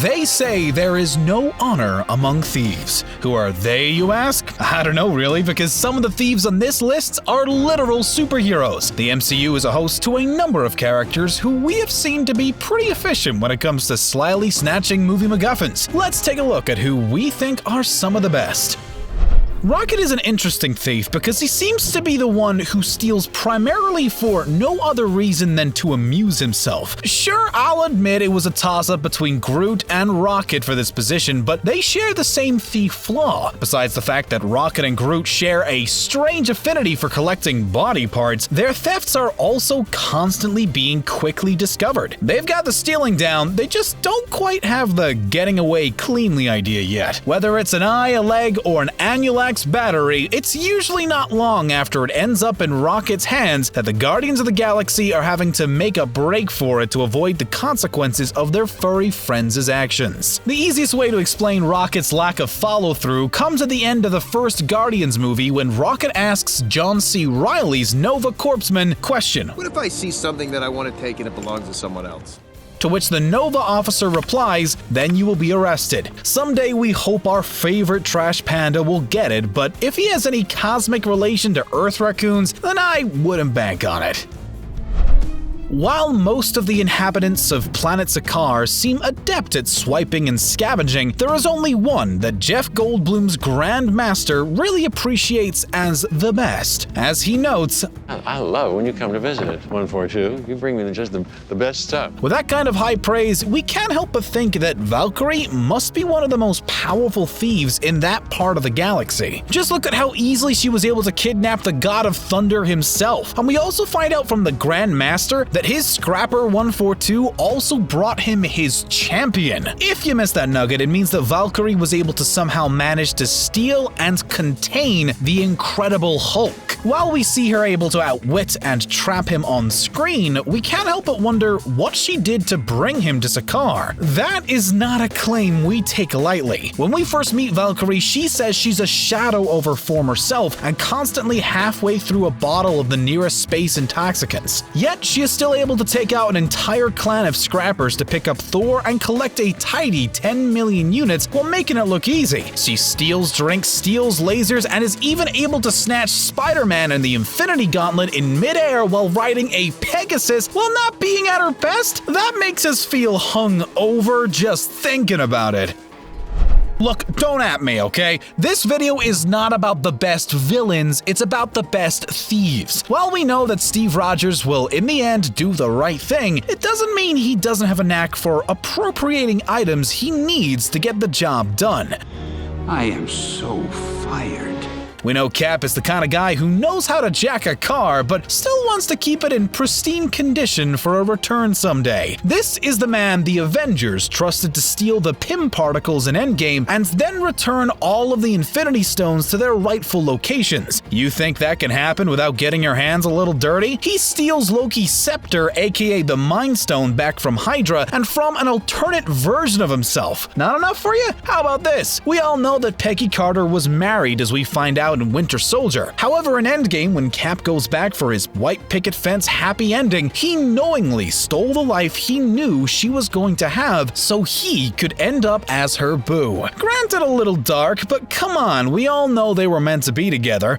They say there is no honor among thieves. Who are they, you ask? I don't know really, because some of the thieves on this list are literal superheroes. The MCU is a host to a number of characters who we have seen to be pretty efficient when it comes to slyly snatching movie MacGuffins. Let's take a look at who we think are some of the best. Rocket is an interesting thief because he seems to be the one who steals primarily for no other reason than to amuse himself. Sure, I'll admit it was a toss-up between Groot and Rocket for this position, but they share the same thief flaw. Besides the fact that Rocket and Groot share a strange affinity for collecting body parts, their thefts are also constantly being quickly discovered. They've got the stealing down, they just don't quite have the getting away cleanly idea yet. Whether it's an eye, a leg, or an annulax battery, it's usually not long after it ends up in Rocket's hands that the Guardians of the Galaxy are having to make a break for it to avoid the consequences of their furry friends' actions. The easiest way to explain Rocket's lack of follow-through comes at the end of the first Guardians movie when Rocket asks John C. Reilly's Nova Corpsman question, "What if I see something that I want to take and it belongs to someone else?" To which the Nova officer replies, "Then you will be arrested." Someday we hope our favorite trash panda will get it, but if he has any cosmic relation to Earth raccoons, then I wouldn't bank on it. While most of the inhabitants of planet Sakaar seem adept at swiping and scavenging, there is only one that Jeff Goldblum's Grand Master really appreciates as the best. As he notes, I love when you come to visit at 142. You bring me just the best stuff. With that kind of high praise, we can't help but think that Valkyrie must be one of the most powerful thieves in that part of the galaxy. Just look at how easily she was able to kidnap the God of Thunder himself. And we also find out from the Grand Master that his Scrapper 142 also brought him his champion. If you missed that nugget, it means that Valkyrie was able to somehow manage to steal and contain the Incredible Hulk. While we see her able to outwit and trap him on screen, we can't help but wonder what she did to bring him to Sakaar. That is not a claim we take lightly. When we first meet Valkyrie, she says she's a shadow of her former self and constantly halfway through a bottle of the nearest space intoxicants. Yet she is still able to take out an entire clan of scrappers to pick up Thor and collect a tidy 10 million units while making it look easy. She steals drinks, steals lasers, and is even able to snatch Spider-Man and the Infinity Gauntlet in midair while riding a Pegasus while not being at her best? That makes us feel hung over just thinking about it. Look, don't at me, okay? This video is not about the best villains, it's about the best thieves. While we know that Steve Rogers will, in the end, do the right thing, it doesn't mean he doesn't have a knack for appropriating items he needs to get the job done. I am so fired. We know Cap is the kind of guy who knows how to jack a car, but still wants to keep it in pristine condition for a return someday. This is the man the Avengers trusted to steal the Pym particles in Endgame and then return all of the Infinity Stones to their rightful locations. You think that can happen without getting your hands a little dirty? He steals Loki's scepter, aka the Mind Stone, back from Hydra and from an alternate version of himself. Not enough for you? How about this? We all know that Peggy Carter was married, as we find out in Winter Soldier. However, in Endgame, when Cap goes back for his white picket fence happy ending, he knowingly stole the life he knew she was going to have so he could end up as her boo. Granted, a little dark, but come on, we all know they were meant to be together.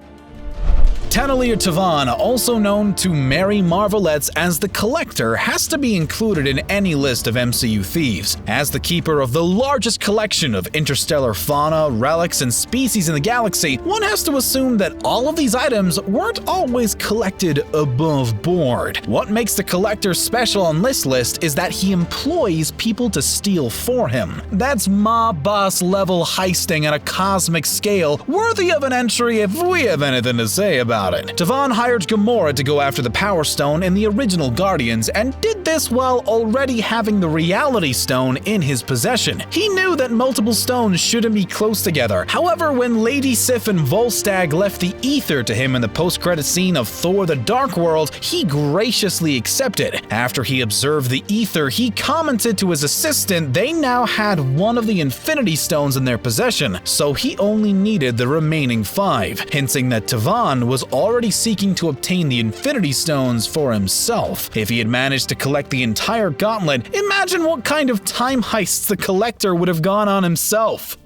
Tannelier Tavan, also known to Mary Marvelettes as the Collector, has to be included in any list of MCU thieves. As the keeper of the largest collection of interstellar fauna, relics, and species in the galaxy, one has to assume that all of these items weren't always collected above board. What makes the Collector special on this list is that he employs people to steal for him. That's mob boss level heisting on a cosmic scale, worthy of an entry if we have anything to say about it. Tavan hired Gamora to go after the Power Stone in the original Guardians and did this while already having the Reality Stone in his possession. He knew that multiple stones shouldn't be close together. However, when Lady Sif and Volstagg left the ether to him in the post-credit scene of Thor: The Dark World, he graciously accepted. After he observed the ether, he commented to his assistant they now had one of the Infinity Stones in their possession, so he only needed the remaining 5, hinting that Tavan was already seeking to obtain the Infinity Stones for himself. If he had managed to collect the entire gauntlet, imagine what kind of time heists the collector would have gone on himself.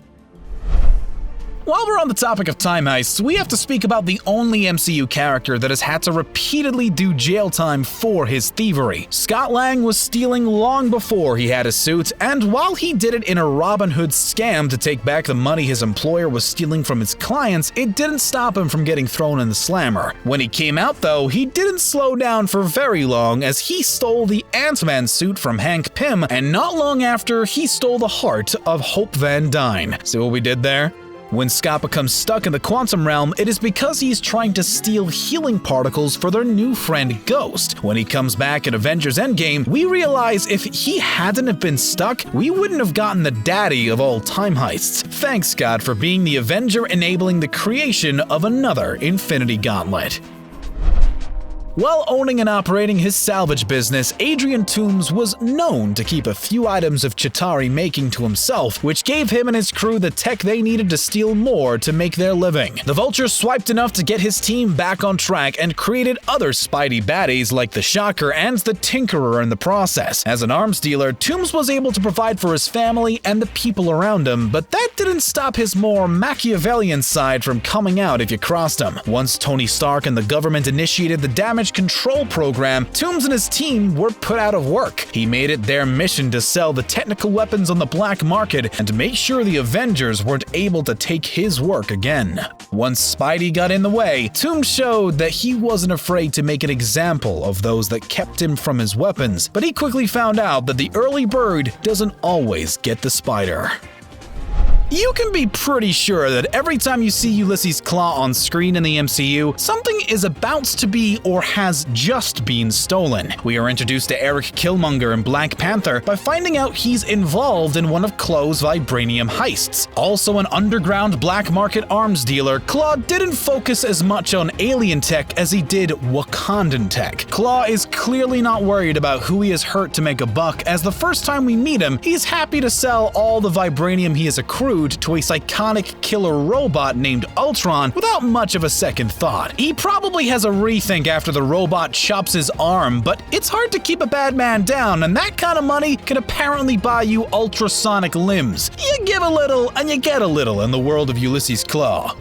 While we're on the topic of time heists, we have to speak about the only MCU character that has had to repeatedly do jail time for his thievery. Scott Lang was stealing long before he had a suit, and while he did it in a Robin Hood scam to take back the money his employer was stealing from his clients, it didn't stop him from getting thrown in the slammer. When he came out though, he didn't slow down for very long, as he stole the Ant-Man suit from Hank Pym, and not long after, he stole the heart of Hope Van Dyne. See what we did there? When Scott becomes stuck in the quantum realm, it is because he's trying to steal healing particles for their new friend Ghost. When he comes back in Avengers Endgame, we realize if he hadn't have been stuck, we wouldn't have gotten the daddy of all time heists. Thanks, Scott, for being the Avenger enabling the creation of another Infinity Gauntlet. While owning and operating his salvage business, Adrian Tombs was known to keep a few items of Chitauri making to himself, which gave him and his crew the tech they needed to steal more to make their living. The Vulture swiped enough to get his team back on track and created other Spidey baddies like the Shocker and the Tinkerer in the process. As an arms dealer, Tombs was able to provide for his family and the people around him, but that didn't stop his more Machiavellian side from coming out if you crossed him. Once Tony Stark and the government initiated the damage control program, Tombs and his team were put out of work. He made it their mission to sell the technical weapons on the black market and to make sure the Avengers weren't able to take his work again. Once Spidey got in the way, Tombs showed that he wasn't afraid to make an example of those that kept him from his weapons, but he quickly found out that the early bird doesn't always get the spider. You can be pretty sure that every time you see Ulysses Claw on screen in the MCU, something is about to be or has just been stolen. We are introduced to Eric Killmonger in Black Panther by finding out he's involved in one of Claw's vibranium heists. Also an underground black market arms dealer, Claw didn't focus as much on alien tech as he did Wakandan tech. Claw is clearly not worried about who he has hurt to make a buck, as the first time we meet him, he's happy to sell all the vibranium he has accrued to a psychotic killer robot named Ultron without much of a second thought. He probably has a rethink after the robot chops his arm, but it's hard to keep a bad man down, and that kind of money can apparently buy you ultrasonic limbs. You give a little and you get a little in the world of Ulysses Claw.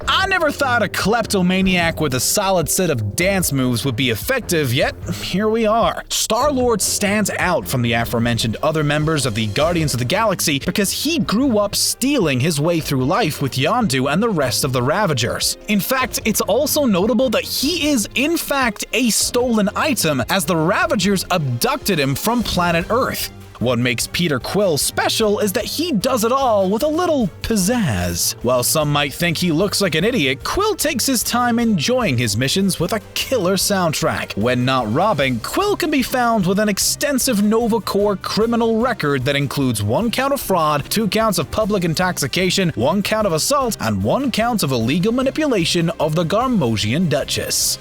I never thought a kleptomaniac with a solid set of dance moves would be effective, yet here we are. Star-Lord stands out from the aforementioned other members of the Guardians of the Galaxy because he grew up stealing his way through life with Yondu and the rest of the Ravagers. In fact, it's also notable that he is in fact a stolen item, as the Ravagers abducted him from planet Earth. What makes Peter Quill special is that he does it all with a little pizzazz. While some might think he looks like an idiot, Quill takes his time enjoying his missions with a killer soundtrack. When not robbing, Quill can be found with an extensive Nova Corps criminal record that includes 1 count of fraud, 2 counts of public intoxication, 1 count of assault, and 1 count of illegal manipulation of the Garmosian Duchess.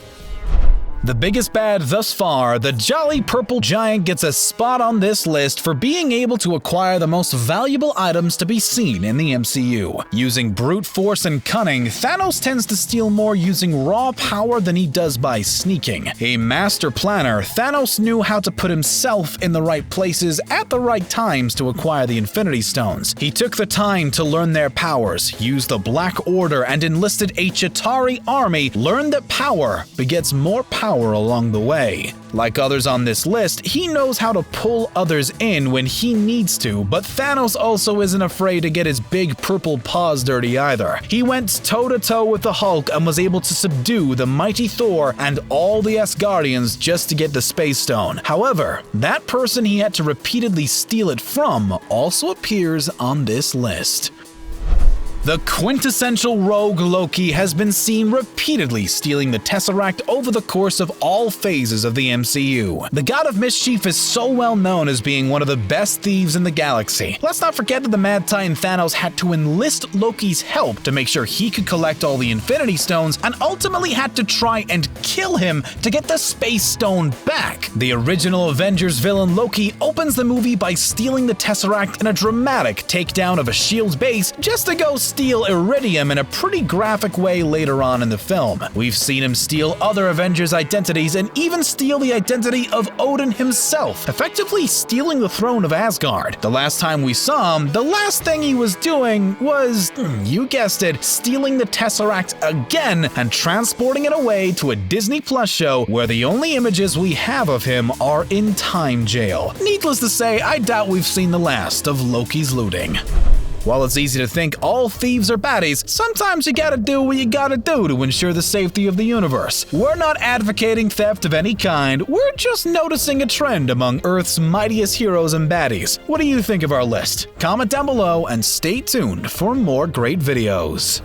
The biggest bad thus far, the Jolly Purple Giant gets a spot on this list for being able to acquire the most valuable items to be seen in the MCU. Using brute force and cunning, Thanos tends to steal more using raw power than he does by sneaking. A master planner, Thanos knew how to put himself in the right places at the right times to acquire the Infinity Stones. He took the time to learn their powers, used the Black Order, and enlisted a Chitauri army, learned that power begets more power along the way. Like others on this list, he knows how to pull others in when he needs to, but Thanos also isn't afraid to get his big purple paws dirty either. He went toe-to-toe with the Hulk and was able to subdue the mighty Thor and all the Asgardians just to get the Space Stone. However, that person he had to repeatedly steal it from also appears on this list. The quintessential rogue Loki has been seen repeatedly stealing the Tesseract over the course of all phases of the MCU. The God of Mischief is so well known as being one of the best thieves in the galaxy. Let's not forget that the Mad Titan Thanos had to enlist Loki's help to make sure he could collect all the Infinity Stones, and ultimately had to try and kill him to get the Space Stone back. The original Avengers villain Loki opens the movie by stealing the Tesseract in a dramatic takedown of a S.H.I.E.L.D. base just to go steal iridium in a pretty graphic way later on in the film. We've seen him steal other Avengers' identities and even steal the identity of Odin himself, effectively stealing the throne of Asgard. The last time we saw him, the last thing he was doing was, you guessed it, stealing the Tesseract again and transporting it away to a Disney Plus show where the only images we have of him are in time jail. Needless to say, I doubt we've seen the last of Loki's looting. While it's easy to think all thieves are baddies, sometimes you gotta do what you gotta do to ensure the safety of the universe. We're not advocating theft of any kind, we're just noticing a trend among Earth's mightiest heroes and baddies. What do you think of our list? Comment down below and stay tuned for more great videos.